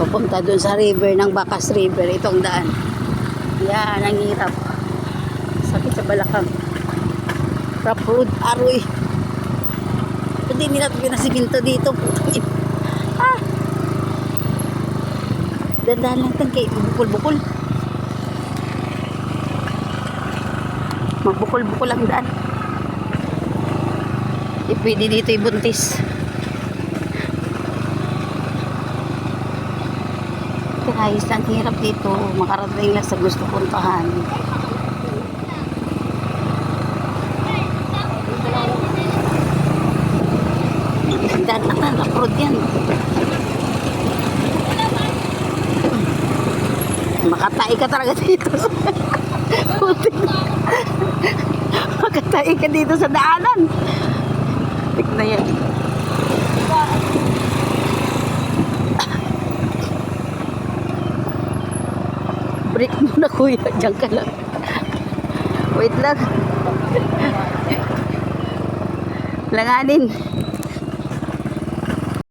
papunta dun sa river ng Bacas River. Itong daan. Yan, ang hirap. Sakit sa balakang. Rough road, aroy. Hindi nila pinasiminto dito. Ah! Dandahan lang tang kay bukol-bukol. Magbukol-bukol ang daan. Pwede dito ibuntis. Guys, ang hirap dito. Makarating lang sa gusto puntahan. Dan na road yan. Makatai ka talaga dito. Makatai ka dito sa daanan. Tik na yan. Break muna kuya. Diyan ka lang. Wait lang. Langanin.